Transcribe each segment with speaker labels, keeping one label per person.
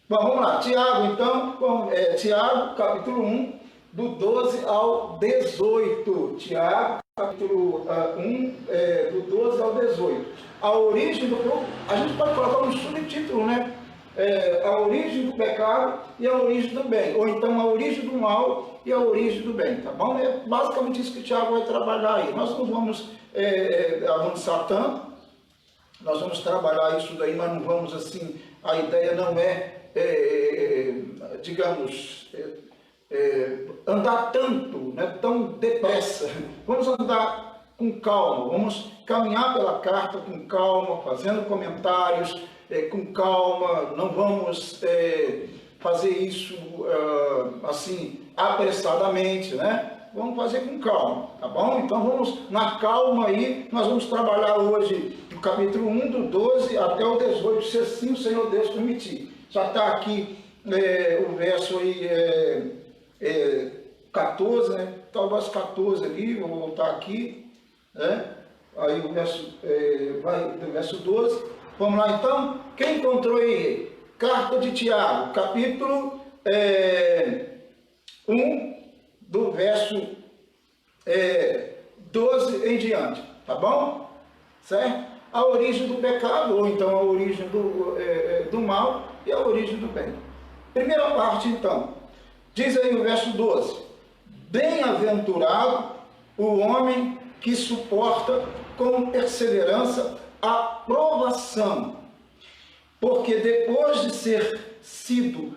Speaker 1: Bom, vamos lá. Tiago, então, Tiago, capítulo 1, do 12 ao 18. Tiago, capítulo 1, do 12 ao 18. A origem do... A gente pode colocar um subtítulo, né? A origem do pecado e a origem do bem. Ou então a origem do mal e a origem do bem, tá bom? É basicamente isso que Tiago vai trabalhar aí. Nós não vamos avançar tanto. Nós vamos trabalhar isso daí, mas não vamos assim... A ideia não digamos... andar tanto, né, tão depressa. Vamos andar com calma, vamos caminhar pela carta com calma, fazendo comentários com calma, não vamos fazer isso assim apressadamente, né? Vamos fazer com calma, tá bom? Então vamos na calma aí, nós vamos trabalhar hoje do capítulo 1, do 12 até o 18, se assim o Senhor Deus permitir. Já está aqui o verso aí 14, né? Talvez 14 ali, vou voltar aqui, né? Aí o verso vai do verso 12. Vamos lá então? Quem encontrou aí? Carta de Tiago, capítulo 1, do verso 12 em diante, tá bom? Certo? A origem do pecado, ou então a origem do mal e a origem do bem. Primeira parte então, diz aí o verso 12: bem-aventurado o homem que suporta com perseverança a provação, porque depois de ser sido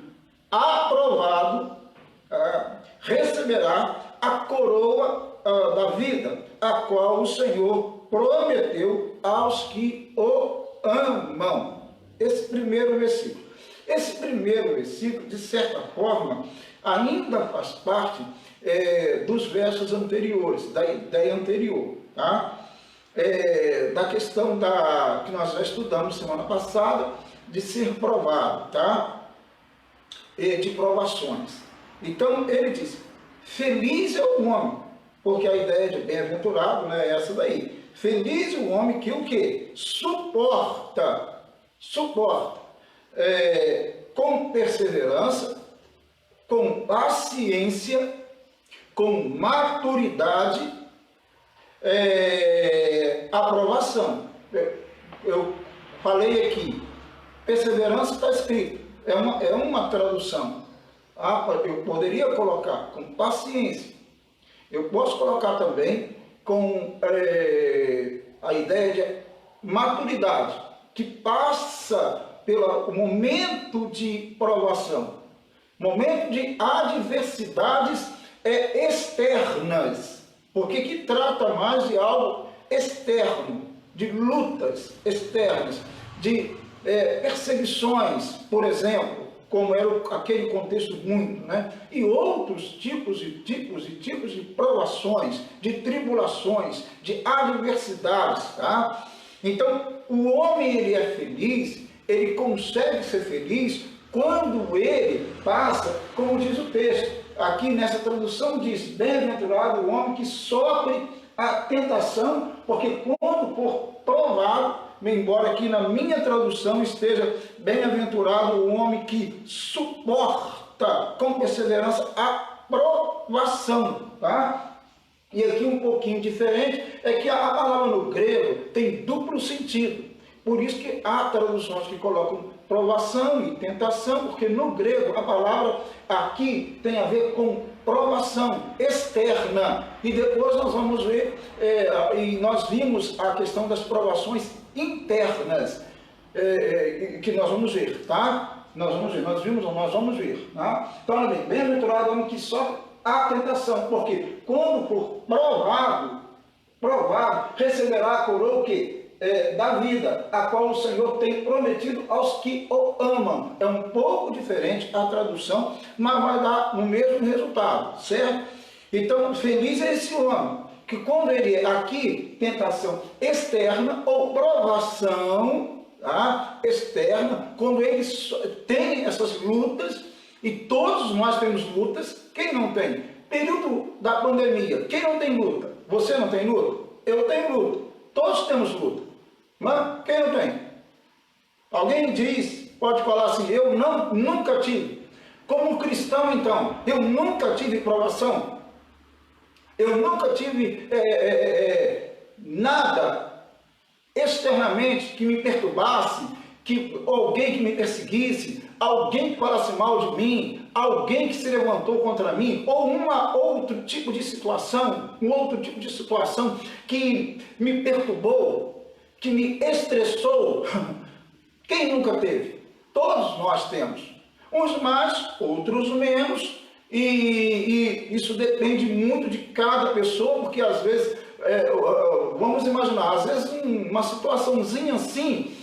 Speaker 1: aprovado, receberá a coroa da vida, a qual o Senhor prometeu aos que o amam. Esse primeiro versículo. Esse primeiro versículo, de certa forma, ainda faz parte dos versos anteriores, da ideia anterior, tá? Da questão que nós já estudamos semana passada, de ser provado, tá? De provações. Então, ele diz, feliz é o homem, porque a ideia de bem-aventurado, né, é essa daí. Feliz o homem que o quê? Suporta, com perseverança, com paciência, com maturidade, aprovação. Eu falei aqui, perseverança está escrito, é uma tradução. Eu poderia colocar com paciência, eu posso colocar também com a ideia de maturidade, que passa pelo momento de provação, momento de adversidades externas, porque que trata mais de algo externo, de lutas externas, de perseguições, por exemplo, como era aquele contexto muito, né? E outros tipos de provações, de tribulações, de adversidades, tá? Então, o homem, ele é feliz, ele consegue ser feliz quando ele passa, como diz o texto, aqui nessa tradução diz, bem-aventurado o homem que sofre a tentação, porque quando for provado, embora aqui na minha tradução esteja bem-aventurado o homem que suporta com perseverança a provação, tá? E aqui um pouquinho diferente, é que a palavra no grego tem duplo sentido. Por isso que há traduções que colocam provação e tentação, porque no grego a palavra aqui tem a ver com provação externa. E depois nós vamos ver, e nós vimos a questão das provações internas, que nós vamos ver, tá? Nós vamos ver, tá? Então, olha bem, bem-aventurado o homem que sofre a tentação, porque quando for provado, receberá a coroa o quê? Da vida, a qual o Senhor tem prometido aos que o amam. É um pouco diferente a tradução, mas vai dar o mesmo resultado, certo? Então, feliz é esse homem, que quando ele aqui, tentação externa ou provação, tá? Externa, quando ele tem essas lutas, e todos nós temos lutas, quem não tem? Período da pandemia, quem não tem luta? Você não tem luta? Eu tenho luta, todos temos luta. Mas quem não tem? Alguém diz, pode falar assim, eu nunca tive. Como cristão, então, eu nunca tive provação. Eu nunca tive nada externamente que me perturbasse, alguém que me perseguisse, alguém que falasse mal de mim, alguém que se levantou contra mim, ou outro tipo de situação, um outro tipo de situação que me perturbou, que me estressou. Quem nunca teve? Todos nós temos. Uns mais, outros menos, e isso depende muito de cada pessoa, porque às vezes, vamos imaginar, às vezes uma situaçãozinha assim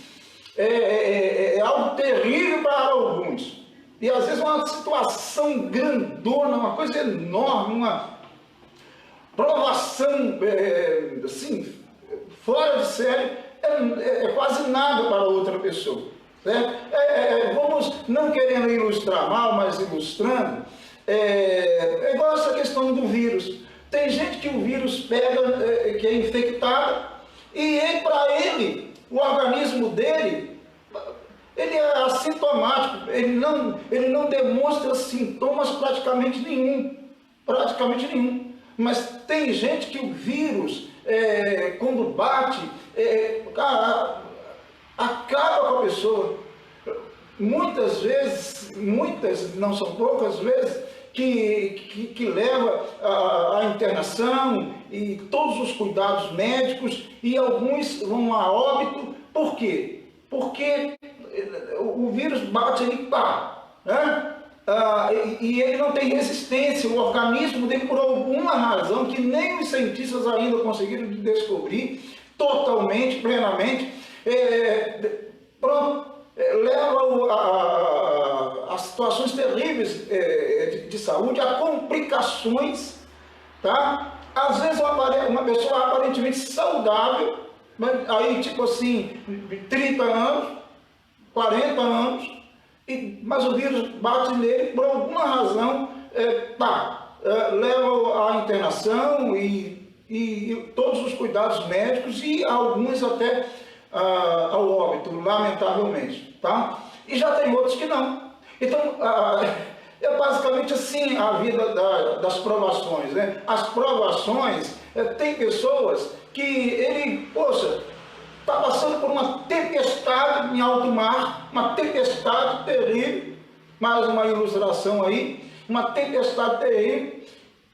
Speaker 1: é algo terrível para alguns. E às vezes uma situação grandona, uma coisa enorme, uma provação assim, fora de série, é quase nada para outra pessoa. Vamos, não querendo ilustrar mal, mas ilustrando, é igual essa questão do vírus. Tem gente que o vírus pega, que é infectado, e para ele, o organismo dele, ele é assintomático, ele não demonstra sintomas praticamente nenhum. Mas tem gente que o vírus, quando bate, acaba com a pessoa. Muitas vezes, não são poucas vezes, que leva à internação e todos os cuidados médicos, e alguns vão a óbito. Por quê? Porque o vírus bate ali, pá, né? E ele não tem resistência, o organismo dele, por alguma razão que nem os cientistas ainda conseguiram descobrir totalmente, plenamente, leva a situações terríveis de saúde, a complicações, tá? Às vezes uma pessoa aparentemente saudável, mas aí tipo assim, 30 anos, 40 anos, mas o vírus bate nele, por alguma razão, leva à internação e todos os cuidados médicos, e alguns até ao óbito, lamentavelmente, tá? E já tem outros que não. Então, é basicamente assim a vida das provações, né? As provações, tem pessoas que está passando por uma tempestade em alto mar, uma tempestade terrível, mais uma ilustração aí, uma tempestade terrível,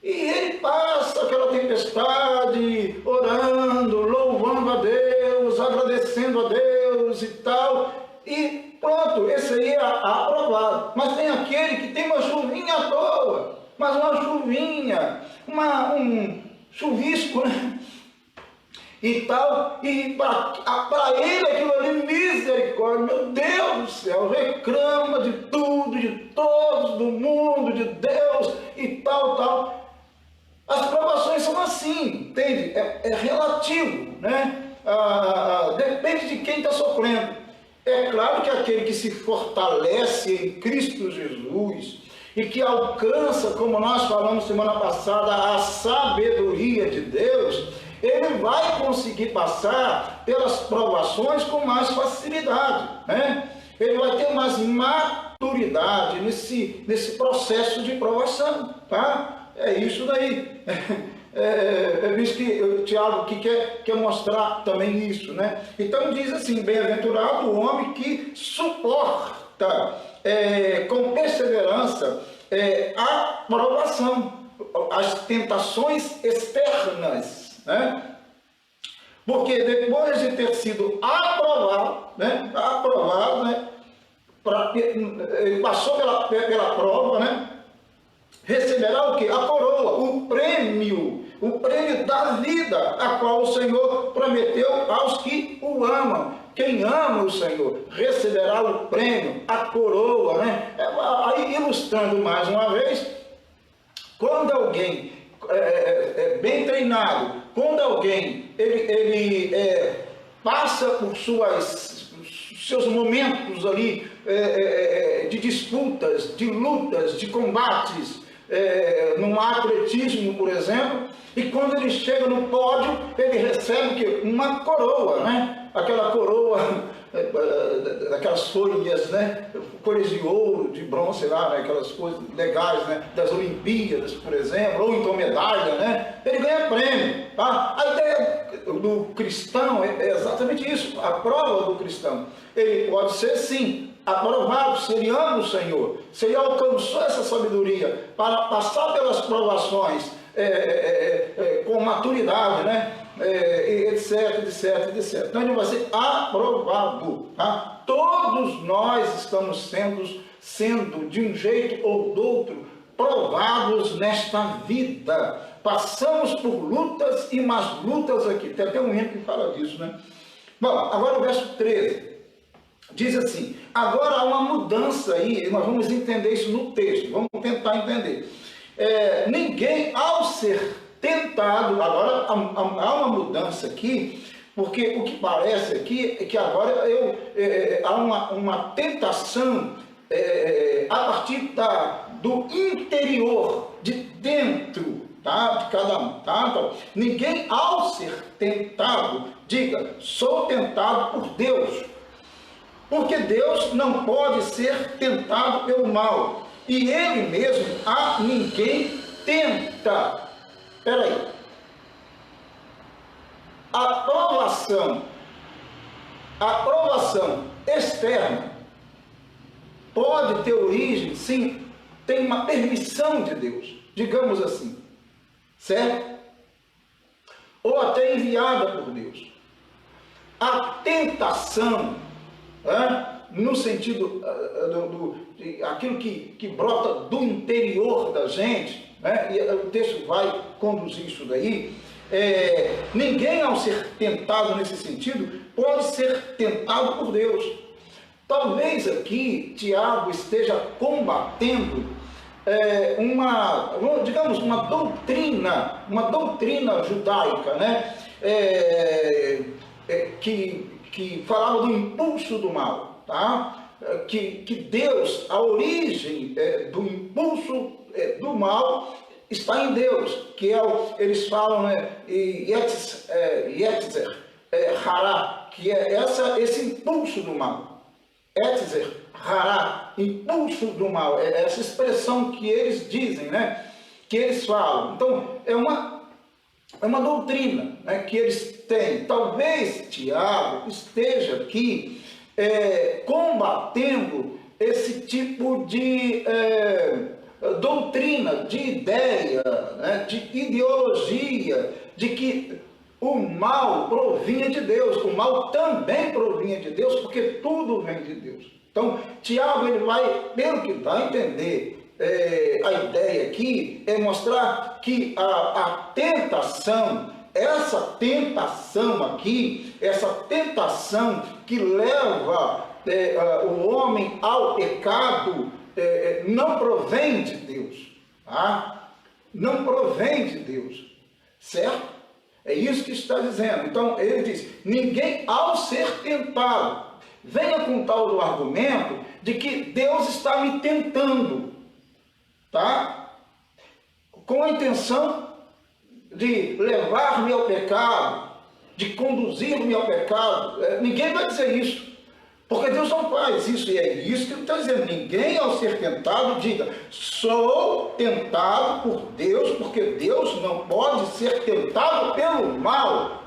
Speaker 1: e ele passa aquela tempestade orando, louvando a Deus, agradecendo a Deus e tal, e pronto, esse aí é aprovado. Mas tem aquele que tem uma chuvinha à toa, mas uma chuvinha, um chuvisco, né? E tal, e para ele aquilo ali, misericórdia, meu Deus do céu, reclama de tudo, de todos, do mundo, de Deus e tal. As provações são assim, entende? É relativo, né? Depende de quem está sofrendo. É claro que aquele que se fortalece em Cristo Jesus e que alcança, como nós falamos semana passada, a sabedoria de Deus, ele vai conseguir passar pelas provações com mais facilidade, né? Ele vai ter mais maturidade nesse processo de provação, tá? É isso daí. É visto que o Tiago que quer mostrar também isso, né? Então diz assim, bem-aventurado o homem que suporta com perseverança a provação, as tentações externas, né? Porque depois de ter sido aprovado, né? Ele passou pela prova, né? Receberá o quê? A coroa, o prêmio da vida, a qual o Senhor prometeu aos que o amam. Quem ama o Senhor receberá o prêmio, a coroa, né? Aí, ilustrando mais uma vez, quando alguém é bem treinado, quando alguém ele passa por seus momentos ali de disputas, de lutas, de combates, num atletismo, por exemplo, e quando ele chega no pódio, ele recebe uma coroa, né? Aquela coroa daquelas folhas, né? Folhas de ouro, de bronze, sei lá, né? Aquelas coisas legais, né? Das Olimpíadas, por exemplo, ou então medalha, né? Ele ganha prêmio, tá? A ideia do cristão é exatamente isso, a prova do cristão. Ele pode ser, sim, aprovado se ele ama o Senhor, se ele alcançou essa sabedoria para passar pelas provações com maturidade, né? Etc, etc, etc. Então ele vai ser aprovado. Tá? Todos nós estamos sendo de um jeito ou do outro provados nesta vida. Passamos por lutas e mais lutas aqui. Tem até um hino que fala disso, né? Bom, agora o verso 13. Diz assim, agora há uma mudança aí, nós vamos entender isso no texto, vamos tentar entender. Ninguém, ao ser tentado, agora há uma mudança aqui, porque o que parece aqui é que agora há uma tentação a partir do interior, de dentro, tá? De cada um. Tá? Então, ninguém, ao ser tentado, diga, sou tentado por Deus. Porque Deus não pode ser tentado pelo mal. E Ele mesmo a ninguém tenta. Espera aí. A provação externa pode ter origem, sim, tem uma permissão de Deus, digamos assim. Certo? Ou até enviada por Deus. A tentação, no sentido de aquilo que brota do interior da gente, né? E o texto vai conduzir isso daí. Ninguém, ao ser tentado nesse sentido, pode ser tentado por Deus. Talvez aqui Tiago esteja combatendo uma doutrina judaica, né? Que falava do impulso do mal, tá? Que Deus, a origem do impulso do mal está em Deus, que eles falam, né, Yetzer, Hará, que é esse impulso do mal. Yetzer, Hará, impulso do mal, é essa expressão que eles dizem, né, que eles falam. Então, é uma doutrina, né, que eles têm. Talvez Tiago esteja aqui combatendo esse tipo de doutrina, de ideia, né, de ideologia, de que o mal provinha de Deus. O mal também provinha de Deus, porque tudo vem de Deus. Então, Tiago, ele vai, pelo que dá a entender, a ideia aqui é mostrar que a tentação, essa tentação aqui, essa tentação que leva o homem ao pecado, não provém de Deus, tá? Não provém de Deus, certo? É isso que está dizendo. Então, ele diz, ninguém, ao ser tentado, venha com tal do argumento de que Deus está me tentando, tá? Com a intenção de levar-me ao pecado, de conduzir-me ao pecado. Ninguém vai dizer isso, porque Deus não faz isso, e é isso que ele está dizendo. Ninguém, ao ser tentado, diga, sou tentado por Deus, porque Deus não pode ser tentado pelo mal.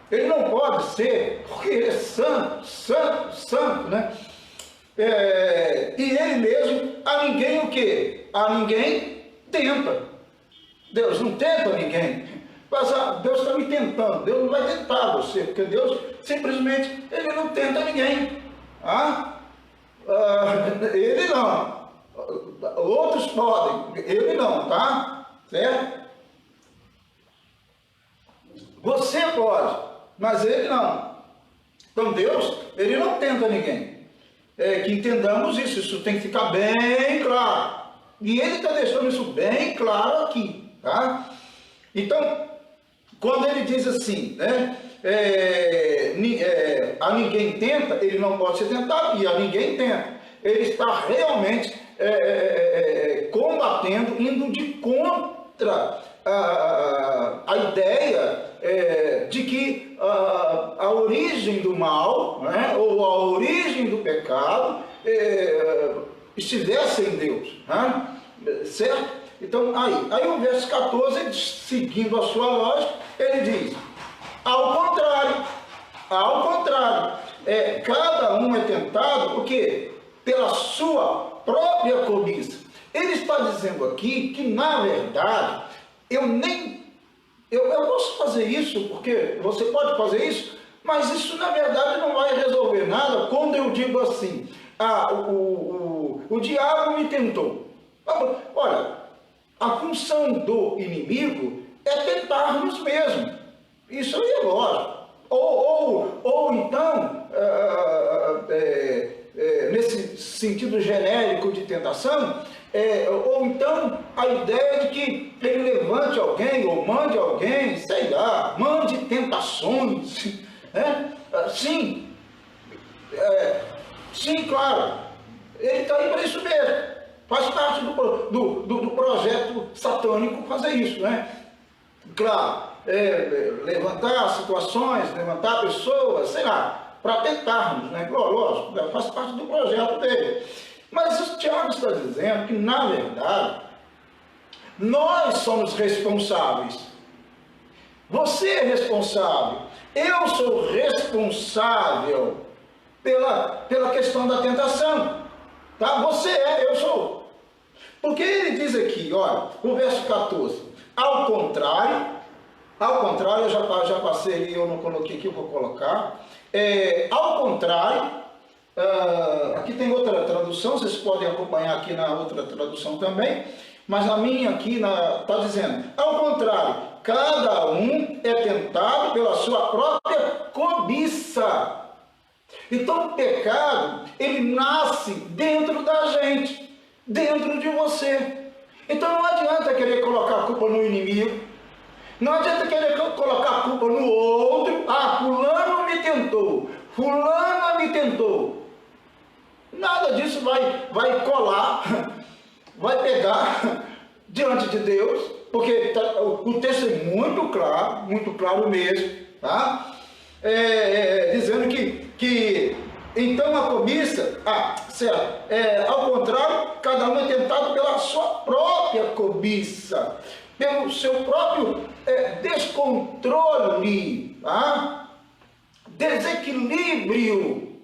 Speaker 1: Ele não pode ser, porque ele é santo, santo, santo, né? E ele mesmo, a ninguém o quê? A ninguém tenta. Deus não tenta ninguém. Mas Deus está me tentando. Deus não vai tentar você, porque Deus simplesmente, ele não tenta ninguém. Ele não. Outros podem, ele não, tá? Certo? Você pode, mas ele não. Então Deus, ele não tenta ninguém. Que entendamos isso tem que ficar bem claro. E ele está deixando isso bem claro aqui, tá? Então, quando ele diz assim, né? A ninguém tenta, ele não pode ser tentado, e a ninguém tenta. Ele está realmente combatendo, indo de contra a ideia de que a origem do mal, né, ou a origem do pecado estivesse em Deus, né, certo? Então, aí o verso 14, seguindo a sua lógica, ele diz, ao contrário, cada um é tentado, por quê? Pela sua própria cobiça. Ele está dizendo aqui que, na verdade, eu posso fazer isso, porque você pode fazer isso, mas isso, na verdade, não vai resolver nada quando eu digo assim, o diabo me tentou. Olha, a função do inimigo é tentar-nos mesmo. Isso aí é lógico. Ou então, nesse sentido genérico de tentação, ou então a ideia de que ele levante alguém, ou mande alguém, sei lá, mande tentações, né? Sim, claro, ele está aí para isso mesmo. Faz parte do projeto satânico fazer isso, né? Claro, levantar situações, levantar pessoas, sei lá, para tentarmos, né? Lógico, faz parte do projeto dele. Mas o Tiago está dizendo que, na verdade, nós somos responsáveis. Você é responsável. Eu sou responsável pela questão da tentação. Tá? Você eu sou. Porque ele diz aqui, olha, o verso 14, ao contrário, eu já passei ali, eu não coloquei aqui, eu vou colocar. Ao contrário, aqui tem outra tradução, vocês podem acompanhar aqui na outra tradução também, mas a minha aqui está dizendo, ao contrário, cada um é tentado pela sua própria cobiça. Então o pecado, ele nasce dentro da gente, dentro de você. Então não adianta querer colocar a culpa no inimigo, não adianta querer colocar a culpa no outro. Fulano me tentou, fulana me tentou. Nada disso vai colar, vai pegar diante de Deus, porque o texto é muito claro mesmo, tá? Dizendo que então a cobiça, certo, ao contrário, cada um é tentado pela sua própria cobiça, pelo seu próprio descontrole, tá? Desequilíbrio,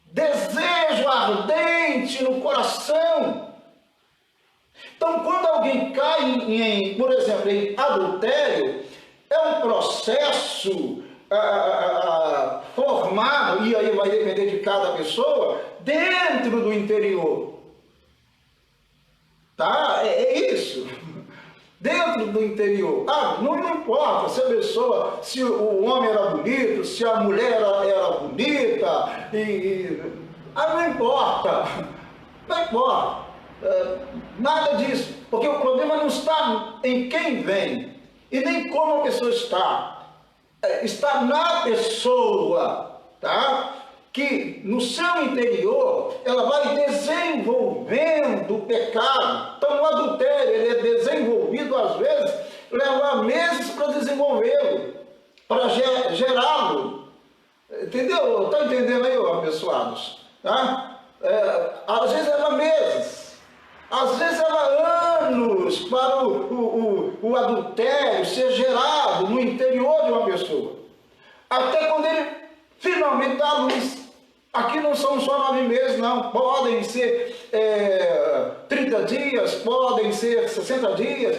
Speaker 1: desejo ardente no coração. Então, quando alguém cai por exemplo, em adultério, é um processo formado, e aí vai depender de cada pessoa, dentro do interior. Tá? É isso. Dentro do interior. Não importa se a pessoa, se o homem era bonito, se a mulher era bonita, não importa. Não importa. Nada disso. Porque o problema não está em quem vem, e nem como a pessoa está. Está na pessoa, tá? Que no seu interior ela vai desenvolvendo o pecado. Então o adultério, ele é desenvolvido às vezes, leva meses para desenvolvê-lo, para gerá-lo. Entendeu? Está entendendo aí, abençoados? Tá? Às vezes leva meses, às vezes leva anos para o adultério ser gerado no interior de uma pessoa. Até quando ele finalmente dá a luz. Aqui não são só 9 meses, não. Podem ser 30 dias, podem ser 60 dias,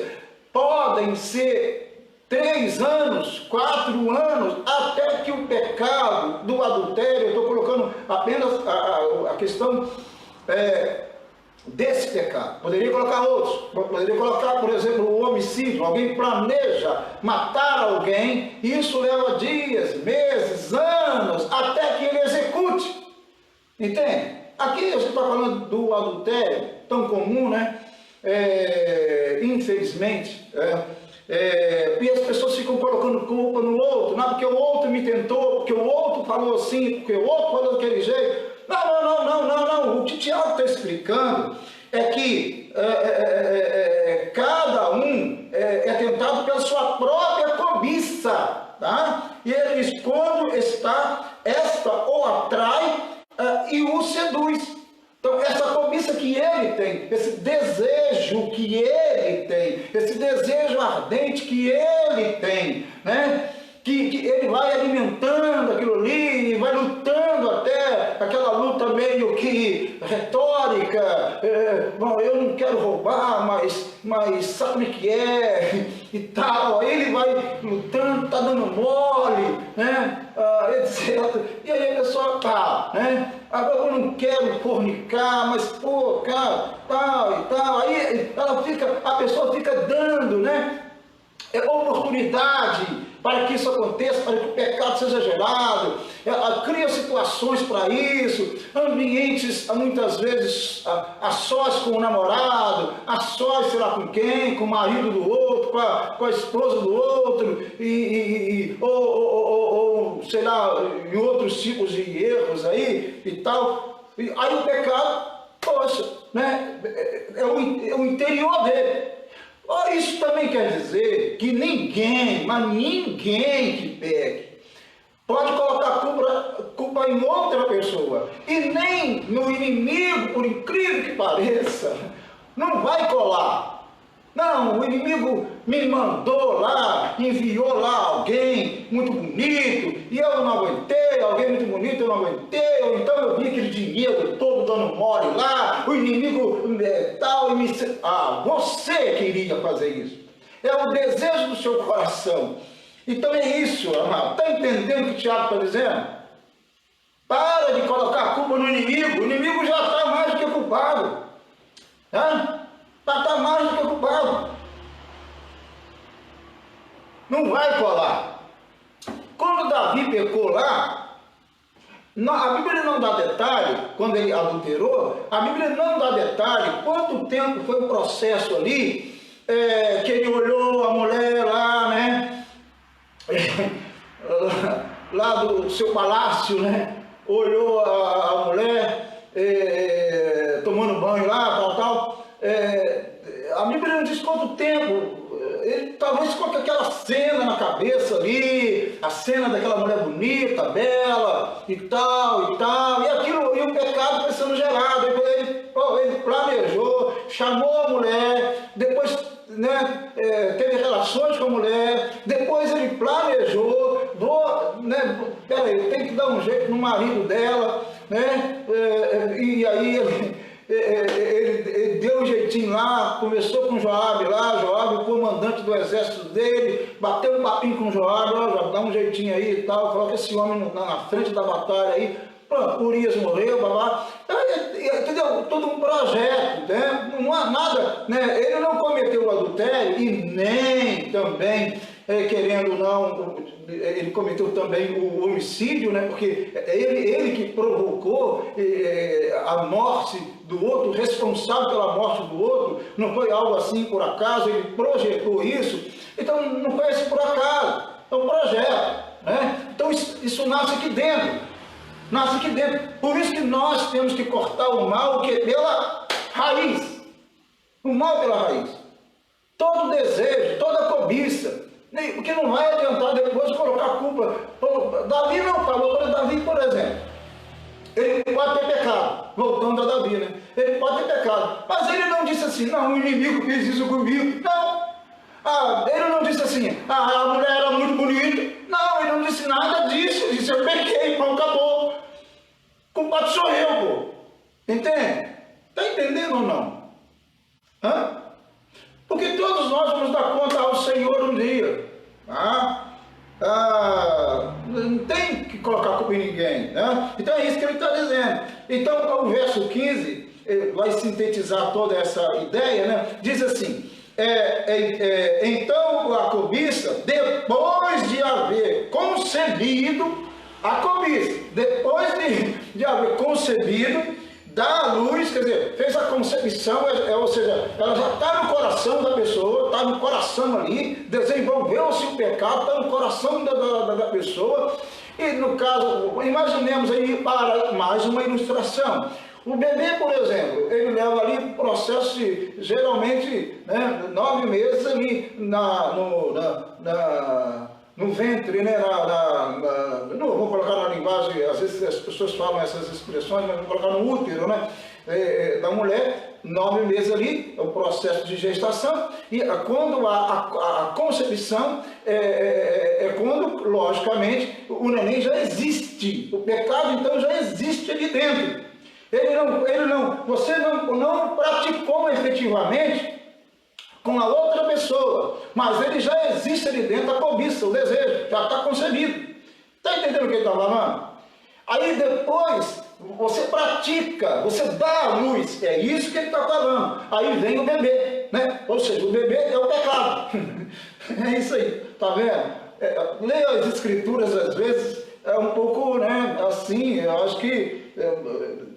Speaker 1: podem ser 3 anos, 4 anos, até que o pecado do adultério, eu estou colocando apenas a questão desse pecado. Poderia colocar outros. Poderia colocar, por exemplo, o homicídio. Alguém planeja matar alguém, e isso leva dias, meses, anos, até que ele execute. Entende? Aqui você está falando do adultério, tão comum, né? Infelizmente, e as pessoas ficam colocando culpa no outro, não, porque o outro me tentou, porque o outro falou assim, porque o outro falou daquele jeito. Não. O que o Tiago está explicando é que cada um é tentado pela sua própria cobiça, tá? E ele diz, carência que ele tem, esse desejo que ele tem, esse desejo ardente que ele tem, né? Que ele vai alimentando aquilo ali, vai lutando até aquela luta meio que retórica, bom, eu não quero roubar, mas sabe o que é, e tal, aí ele vai lutando, tá dando mole, né, etc. E aí a pessoa tá, né, agora eu não quero fornicar, mas pô, cara, tal e tal, aí a pessoa fica dando, né, oportunidade para que isso aconteça, para que o pecado seja gerado, cria situações para isso, ambientes muitas vezes a sós com o namorado, a sós sei lá com quem, com o marido do outro, com a esposa do outro, ou sei lá, em outros tipos de erros aí e tal, e aí o pecado, poxa, né, é o interior dele. Isso também quer dizer que ninguém, mas ninguém que pegue, pode colocar a culpa em outra pessoa. E nem no inimigo, por incrível que pareça, não vai colar. Não, o inimigo me mandou lá, enviou lá alguém muito bonito, e eu não aguentei, alguém muito bonito eu não aguentei, ou então eu vi aquele dinheiro todo dando mole lá, o inimigo tal, e me... você queria fazer isso. É o desejo do seu coração. Então é isso, amado. Está entendendo o que o Tiago está dizendo? Para de colocar a culpa no inimigo. O inimigo já está mais do que culpado. Está mais do que culpado. Não vai colar. Quando Davi pecou lá, a Bíblia não dá detalhe, quando ele adulterou, a Bíblia não dá detalhe quanto tempo foi o processo ali, que ele olhou a mulher lá, né? Lá do seu palácio, né? Olhou a mulher tomando banho lá, tal. A Bíblia não diz quanto tempo. Ele talvez com aquela cena na cabeça ali, a cena daquela mulher bonita, bela, e tal, e aquilo, e o pecado foi sendo gerado. Ele planejou, chamou a mulher, depois, né, teve relações com a mulher, depois ele planejou, peraí, eu tenho que dar um jeito no marido dela, né, e aí ele deu um jeitinho lá, começou com Joabe lá, Joabe, o comandante do exército dele, bateu um papinho com Joabe, já dá um jeitinho aí e tal, falou que esse homem na frente da batalha aí, pronto, Urias morreu, babá, entendeu? Todo um projeto, né? Não há nada, né? Ele não cometeu o adultério e nem também, querendo ou não, ele cometeu também o homicídio, né? Porque ele que provocou a morte do outro, responsável pela morte do outro, não foi algo assim por acaso, ele projetou isso, então não foi assim por acaso, é um projeto, né? Então isso nasce aqui dentro. Nasce aqui dentro. Por isso que nós temos que cortar o mal pela raiz. O mal pela raiz. Todo desejo, toda cobiça. Porque não vai adiantar depois colocar a culpa. Davi não falou, para Davi, por exemplo. Ele pode ter pecado. Voltando a Davi, né? Ele pode ter pecado. Mas ele não disse assim, não, o inimigo fez isso comigo. Não. Ele não disse assim, a mulher era muito bonita. Não, ele não disse nada disso. Ele disse, eu pequei, pronto, acabou. O culpado sou eu, pô. Entende? Está entendendo ou não? Porque todos nós vamos dar conta ao Senhor um dia. Não tem que colocar a culpa em ninguém. Né? Então é isso que ele está dizendo. Então o verso 15 vai sintetizar toda essa ideia, né? Diz assim, então a cobiça, depois de haver concebido, a cobiça, depois de haver concebido, dá a luz, quer dizer, fez a concepção, ou seja, ela já está no coração da pessoa, está no coração ali, desenvolveu-se o pecado, está no coração da pessoa, e no caso, imaginemos aí para mais uma ilustração. O bebê, por exemplo, ele leva ali processo de, geralmente, né, 9 meses ali no ventre, né, não vou colocar na linguagem, às vezes as pessoas falam essas expressões, mas vou colocar no útero, né? da mulher, 9 meses ali, é o processo de gestação, e quando a concepção é quando, logicamente, o neném já existe, o pecado então já existe ali dentro. Você não praticou efetivamente com a outra pessoa, mas ele já existe ali dentro, a cobiça, o desejo, já está concebido. Está entendendo o que ele está falando? Aí depois você pratica, você dá a luz, é isso que ele está falando. Aí vem o bebê, né? Ou seja, o bebê é o pecado. É isso aí, tá vendo? Ler as escrituras às vezes é um pouco, né, assim, eu acho que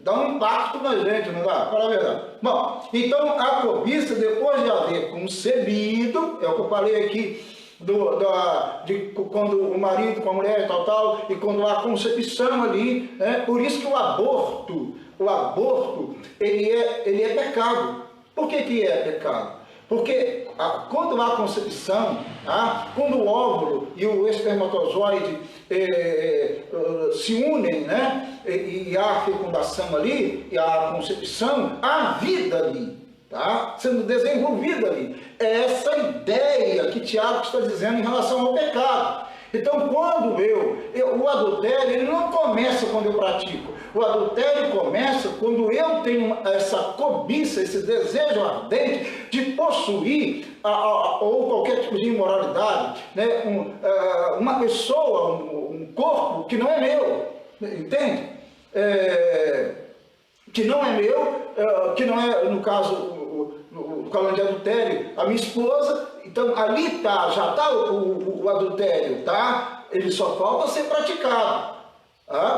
Speaker 1: dá um impacto na gente, não dá? Fala a verdade. Bom, então a cobiça, depois de haver concebido, é o que eu falei aqui, de quando o marido com a mulher e tal, e quando há concepção ali, por isso que o aborto, ele é pecado. Por que é pecado? Porque quando há concepção, quando o óvulo e o espermatozoide se unem, né, e há fecundação ali, e há concepção, há vida ali, tá? Sendo desenvolvida ali. É essa ideia que Tiago está dizendo em relação ao pecado. Então, quando o adultério, ele não começa quando eu pratico. O adultério começa quando eu tenho essa cobiça, esse desejo ardente de possuir ou qualquer tipo de imoralidade, né? Uma pessoa, um corpo que não é meu, entende? Que não é meu, que não é, no caso, no caso de adultério, a minha esposa. Então ali já está o adultério, tá? Ele só falta ser praticado.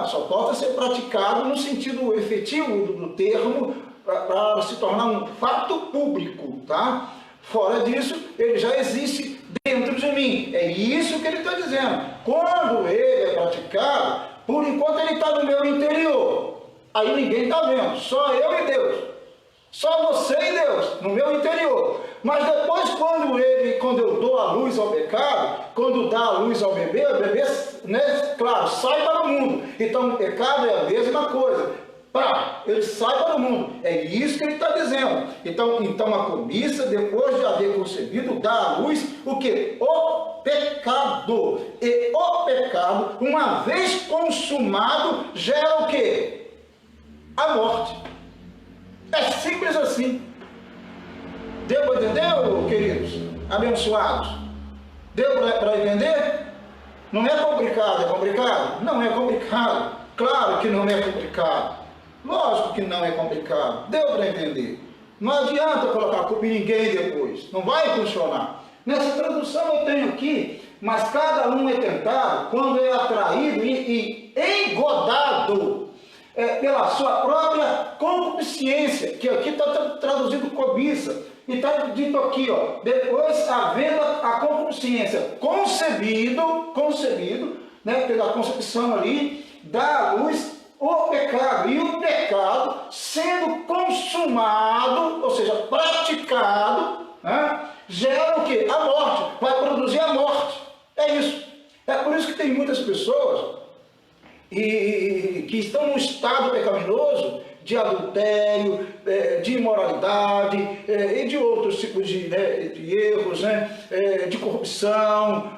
Speaker 1: Só falta ser praticado no sentido efetivo do termo, para se tornar um fato público, tá? Fora disso, ele já existe dentro de mim. É isso que ele está dizendo. Quando ele é praticado, por enquanto ele está no meu interior. Aí ninguém está vendo, só eu e Deus. Só você e Deus, no meu interior. Mas depois, quando eu dou a luz ao pecado, quando dá a luz ao bebê, o bebê, né, claro, sai para o mundo. Então, o pecado é a mesma coisa. Ele sai para o mundo. É isso que ele está dizendo. Então, a cobiça, depois de haver concebido, dá à luz o quê? O pecado. E o pecado, uma vez consumado, gera o quê? A morte. É simples assim. Deu para entender, queridos? Abençoados? Deu para entender? Não é complicado, é complicado? Não é complicado. Claro que não é complicado. Lógico que não é complicado. Deu para entender. Não adianta colocar a culpa em ninguém depois. Não vai funcionar. Nessa tradução eu tenho aqui, mas cada um é tentado quando é atraído e engodado pela sua própria concupiscência, que aqui está traduzido cobiça, e está dito aqui, ó, depois havendo a concupiscência concebido, né, pela concepção ali, dá à luz o pecado, e o pecado sendo consumado, ou seja, praticado, né, gera o quê? A morte, vai produzir a morte. É isso. É por isso que tem muitas pessoas que estão num estado pecaminoso de adultério, de imoralidade e de outros tipos de erros, né, de corrupção,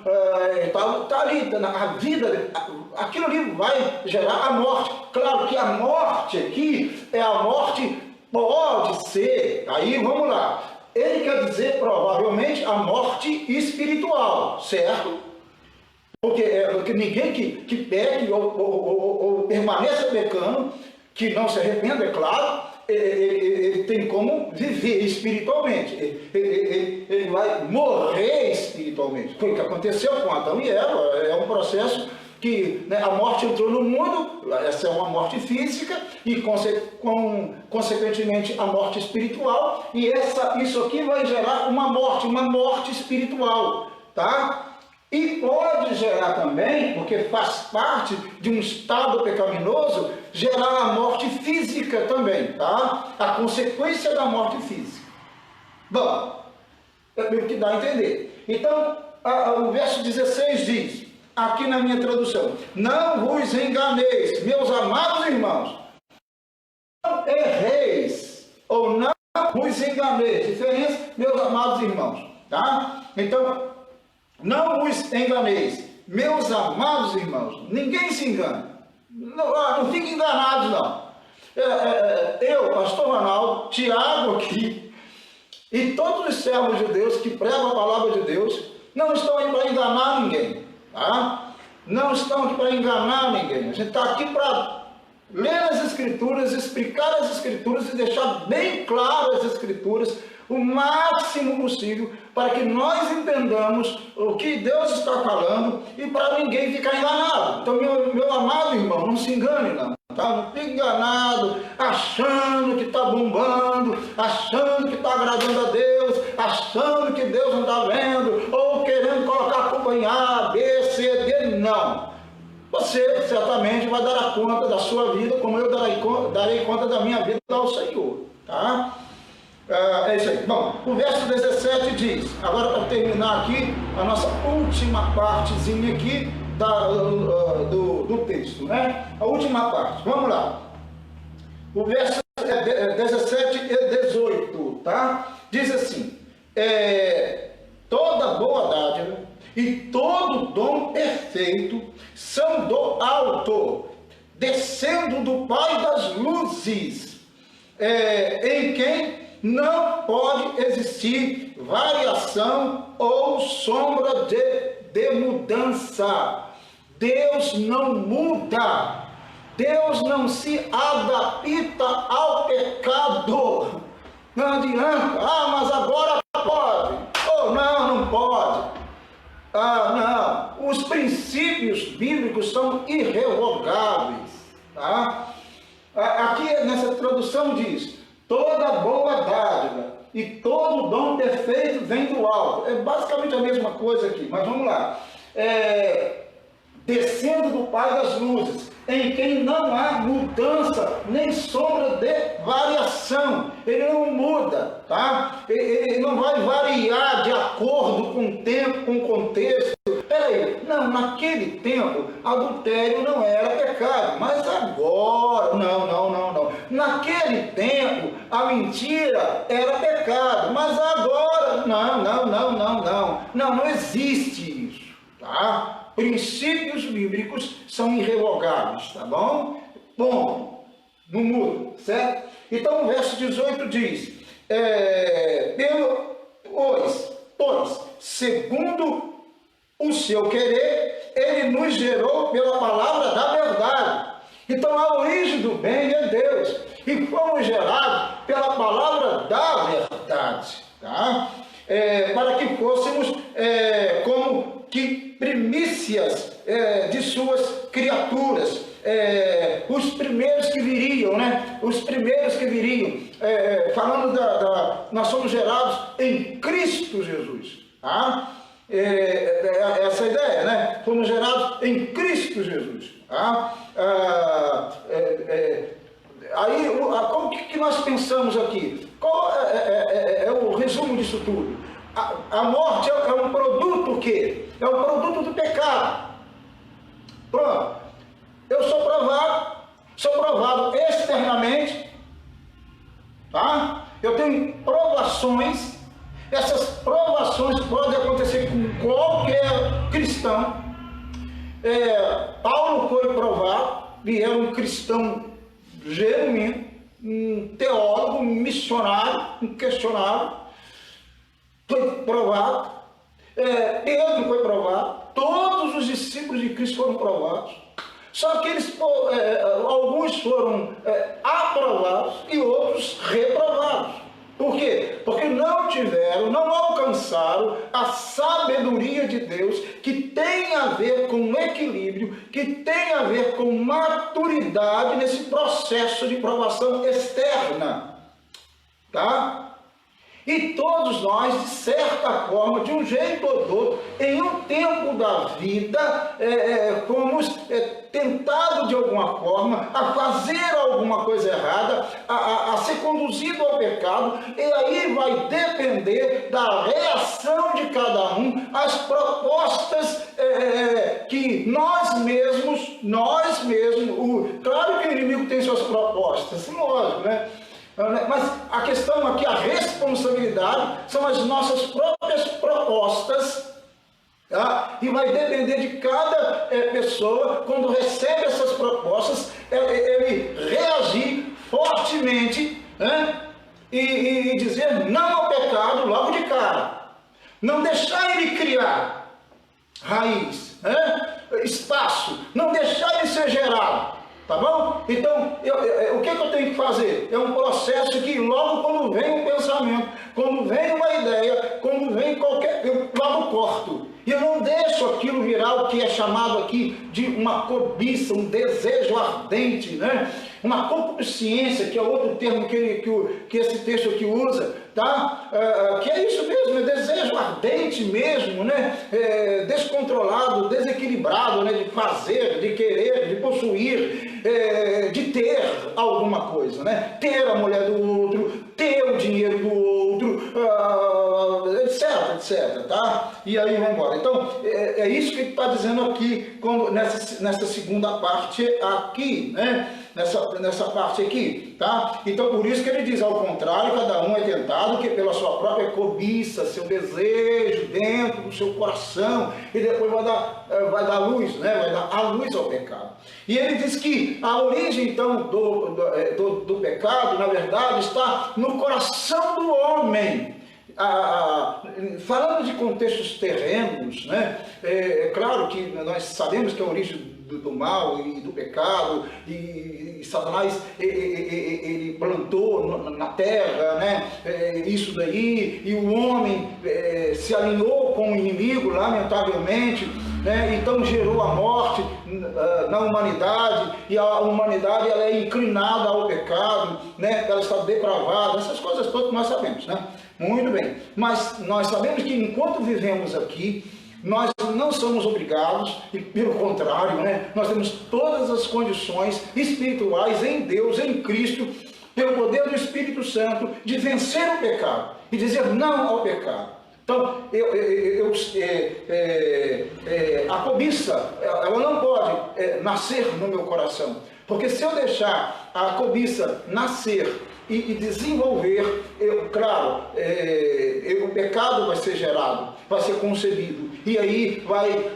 Speaker 1: tá ali, a vida, aquilo ali vai gerar a morte. Claro que a morte aqui é a morte, pode ser, aí vamos lá, ele quer dizer provavelmente a morte espiritual, certo? Porque ninguém que peque ou permaneça pecando, que não se arrependa, é claro, ele tem como viver espiritualmente. Ele vai morrer espiritualmente. Foi o que aconteceu com Adão e Eva. É um processo que, né, a morte entrou no mundo, essa é uma morte física, e consequentemente a morte espiritual, e isso aqui vai gerar uma morte espiritual, tá? E pode gerar também, porque faz parte de um estado pecaminoso, gerar a morte física também, tá? A consequência da morte física. Bom, é o que dá a entender. Então, o verso 16 diz, aqui na minha tradução, não vos enganeis, meus amados irmãos, não erreis, ou não vos enganeis. Diferença, meus amados irmãos, tá? Então, não vos enganeis, meus amados irmãos. Ninguém se engane. Não fiquem enganados, não. Eu, pastor Ronaldo, Tiago aqui, e todos os servos de Deus que pregam a palavra de Deus, não estão aí para enganar ninguém, tá? Não estão aqui para enganar ninguém. A gente está aqui para ler as Escrituras, explicar as Escrituras e deixar bem claras as Escrituras o máximo possível para que nós entendamos o que Deus está falando e para ninguém ficar enganado. Então, meu amado irmão, não se engane não, tá? Não fique enganado, achando que está bombando, achando que está agradando a Deus, achando que Deus não está vendo, ou querendo colocar a culpa em A, B, C, D, não. Você certamente vai dar a conta da sua vida, como eu darei conta da minha vida ao Senhor, tá? É isso aí. Bom, o verso 17 diz, agora para terminar aqui, a nossa última partezinha aqui do texto, né? A última parte, vamos lá. O verso 17 e 18, tá? Diz assim, toda boa dádiva e todo dom perfeito são do alto, descendo do Pai das luzes, em quem não pode existir variação ou sombra de mudança. Deus não muda. Deus não se adapta ao pecado. Não adianta. Mas agora pode. Oh, não pode. Não. Os princípios bíblicos são irrevogáveis. Tá? Aqui nessa tradução diz: toda boa dádiva e todo dom perfeito vem do alto. É basicamente a mesma coisa aqui, mas vamos lá. Descendo do Pai das luzes, em quem não há mudança nem sombra de variação. Ele não muda, tá? Ele não vai variar de acordo com o tempo, com o contexto. Peraí, não, naquele tempo adultério não era pecado, mas agora, não. Naquele tempo a mentira era pecado, mas agora, não existe isso, tá? Princípios bíblicos são irrevogáveis, tá bom? Bom, não muda, certo? Então o verso 18 diz, pois, segundo o seu querer, ele nos gerou pela palavra da verdade. Então a origem do bem é Deus, e fomos gerados pela palavra da verdade, tá? Para que fôssemos como que primícias de suas criaturas, os primeiros que viriam, né? Os primeiros que viriam, falando nós somos gerados em Cristo Jesus, tá? Essa ideia, né? Fomos gerados em Cristo Jesus, tá? Aí, o que nós pensamos aqui? Qual é o resumo disso tudo? A morte é um produto o quê? É um produto do pecado. Pronto. Eu sou provado externamente, tá? Eu tenho provações. Essas provações podem acontecer com qualquer cristão. Paulo foi provado, e era um cristão genuíno, um teólogo, um missionário, inquestionável. Foi provado. Pedro foi provado. Todos os discípulos de Cristo foram provados. Só que alguns foram aprovados e outros reprovados. Por quê? Porque não alcançaram a sabedoria de Deus, que tem a ver com equilíbrio, que tem a ver com maturidade nesse processo de provação externa. Tá? E todos nós, de certa forma, de um jeito ou do outro, em um tempo da vida, fomos tentado de alguma forma a fazer alguma coisa errada, a ser conduzido ao pecado, e aí vai depender da reação de cada um às propostas que nós mesmos, claro que o inimigo tem suas propostas, lógico, né? Mas a questão aqui, a responsabilidade, são as nossas próprias propostas, tá? E vai depender de cada pessoa, quando recebe essas propostas, ele reagir fortemente, né? E dizer não ao pecado logo de cara. Não deixar ele criar raiz, né? Espaço, não deixar ele ser gerado. Tá bom? Então, o que eu tenho que fazer? É um processo que logo quando vem um pensamento, quando vem uma ideia, quando vem qualquer... eu logo corto. E eu não deixo aquilo virar o que é chamado aqui de uma cobiça, um desejo ardente, né? Uma concupiscência, que é outro termo que esse texto aqui usa, tá? Que é isso mesmo, é desejo ardente mesmo, né? Descontrolado, desequilibrado, né? De fazer, de querer, de possuir, de ter alguma coisa, né? Ter a mulher do outro, ter o dinheiro do outro, etc, tá? E aí vai embora. Então, é isso que ele está dizendo aqui, nessa segunda parte aqui, né? Nessa parte aqui, tá? Então, por isso que ele diz, ao contrário, cada um é tentado que pela sua própria cobiça, seu desejo dentro do seu coração, e depois vai dar luz, né? Vai dar a luz ao pecado. E ele diz que a origem, então, do pecado, na verdade, está no coração do homem. Falando de contextos terrenos, né? É claro que nós sabemos que a origem do mal e do pecado, e Satanás ele plantou na terra, né? Isso daí, e o homem se alinhou com o inimigo, lamentavelmente, né? Então gerou a morte na humanidade, e a humanidade ela é inclinada ao pecado, né? Ela está depravada, essas coisas todas nós sabemos, né? Muito bem, mas nós sabemos que enquanto vivemos aqui, nós não somos obrigados, e pelo contrário, né, nós temos todas as condições espirituais em Deus, em Cristo, pelo poder do Espírito Santo, de vencer o pecado e dizer não ao pecado. Então, a cobiça, ela não pode nascer no meu coração, porque se eu deixar a cobiça nascer e desenvolver, claro, o pecado vai ser gerado, vai ser concebido, e aí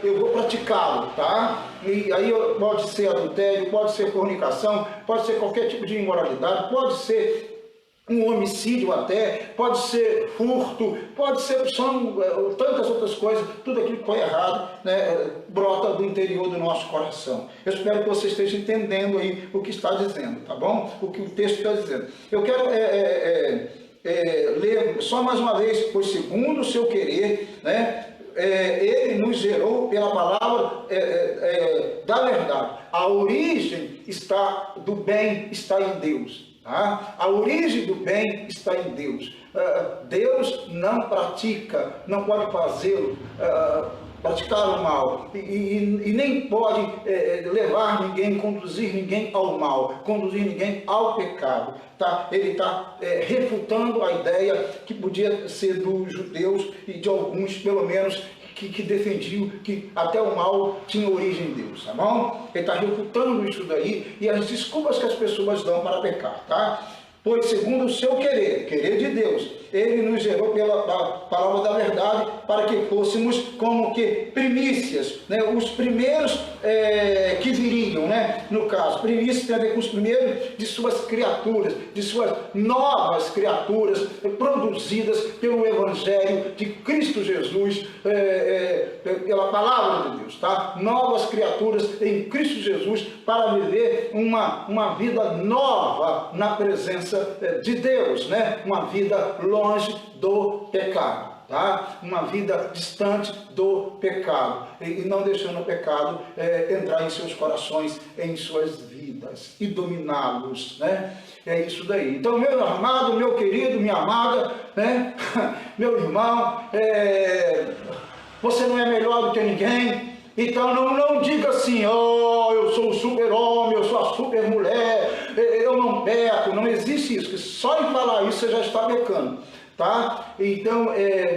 Speaker 1: eu vou praticá-lo, tá? E aí pode ser adultério, pode ser fornicação, pode ser qualquer tipo de imoralidade, pode ser um homicídio até, pode ser furto, pode ser, são tantas outras coisas, tudo aquilo que foi errado, né, brota do interior do nosso coração. Eu espero que você esteja entendendo aí o que está dizendo, tá bom? O que o texto está dizendo. Eu quero ler só mais uma vez, pois segundo o seu querer, né, ele nos gerou pela palavra da verdade. A origem do bem está em Deus. Tá? A origem do bem está em Deus. Deus não pratica, não pode fazê-lo, praticar o mal, e nem pode levar ninguém, conduzir ninguém ao mal, conduzir ninguém ao pecado. Tá? Ele está refutando a ideia que podia ser dos judeus e de alguns, pelo menos, que defendiam que até o mal tinha origem em Deus, tá bom? Ele está refutando isso daí e as desculpas que as pessoas dão para pecar, tá? Pois segundo o seu querer de Deus, ele nos gerou pela palavra da verdade para que fôssemos como que primícias, né? Os primeiros que viriam, né? No caso, primícias tem a ver com os primeiros de suas criaturas, de suas novas criaturas produzidas pelo Evangelho de Cristo Jesus, pela palavra de Deus, tá? Novas criaturas em Cristo Jesus para viver uma vida nova na presença de Deus, né? Uma vida longe do pecado, tá? Uma vida distante do pecado e não deixando o pecado entrar em seus corações, em suas vidas e dominá-los, né? É isso daí. Então, meu amado, meu querido, minha amada, né? Meu irmão, você não é melhor do que ninguém. Então não diga assim, oh, eu sou o super-homem, eu sou a super-mulher, eu não peco. Não existe isso, que só em falar isso você já está pecando. Tá? Então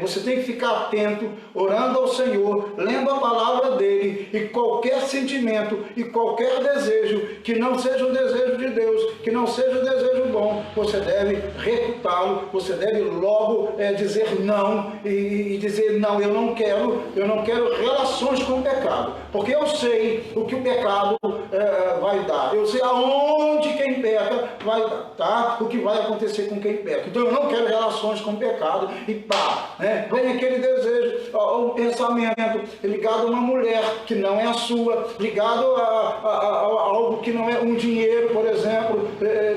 Speaker 1: você tem que ficar atento, orando ao Senhor, lendo a palavra dele, e qualquer sentimento e qualquer desejo que não seja o desejo de Deus, que não seja o desejo bom, você deve refutá-lo, você deve logo dizer não, e dizer não, eu não quero relações com o pecado, porque eu sei o que o pecado vai dar, eu sei aonde quem peca vai dar, tá? O que vai acontecer com quem peca. Então eu não quero relações com o pecado, e pá, né? Vem aquele desejo, um pensamento ligado a uma mulher que não é a sua, ligado a algo que não é um dinheiro, por exemplo,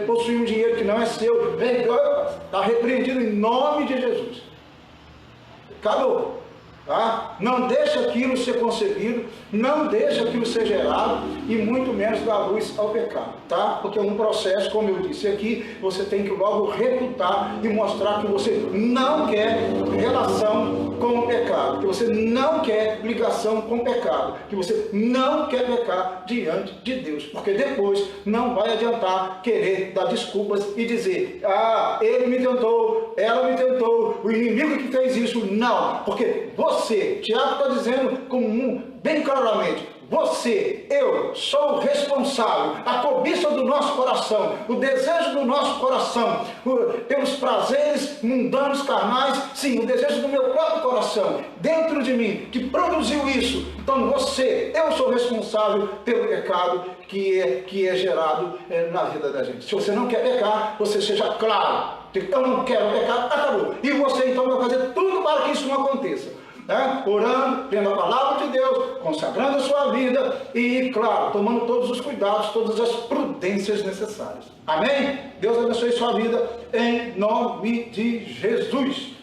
Speaker 1: possuir um dinheiro que não é seu, vem, está repreendido em nome de Jesus. Acabou. Tá? Não deixa aquilo ser concebido, não deixa aquilo ser gerado, e muito menos dar luz ao pecado, tá? Porque é um processo, como eu disse aqui, você tem que logo refutar e mostrar que você não quer relação com o pecado, que você não quer ligação com o pecado, que você não quer pecar diante de Deus, porque depois não vai adiantar querer dar desculpas e dizer, ah, ele me tentou, ela me tentou, o inimigo que fez isso. Não, porque você, Tiago está dizendo bem claramente, você, eu, sou o responsável, a cobiça do nosso coração, o desejo do nosso coração, pelos prazeres mundanos, carnais, sim, o desejo do meu próprio coração, dentro de mim, que produziu isso. Então eu sou responsável pelo pecado que é gerado na vida da gente. Se você não quer pecar, você seja claro, eu não quero pecar, acabou. E você então vai fazer tudo para que isso não aconteça. Orando, tendo a palavra de Deus, consagrando a sua vida e, claro, tomando todos os cuidados, todas as prudências necessárias. Amém? Deus abençoe sua vida em nome de Jesus.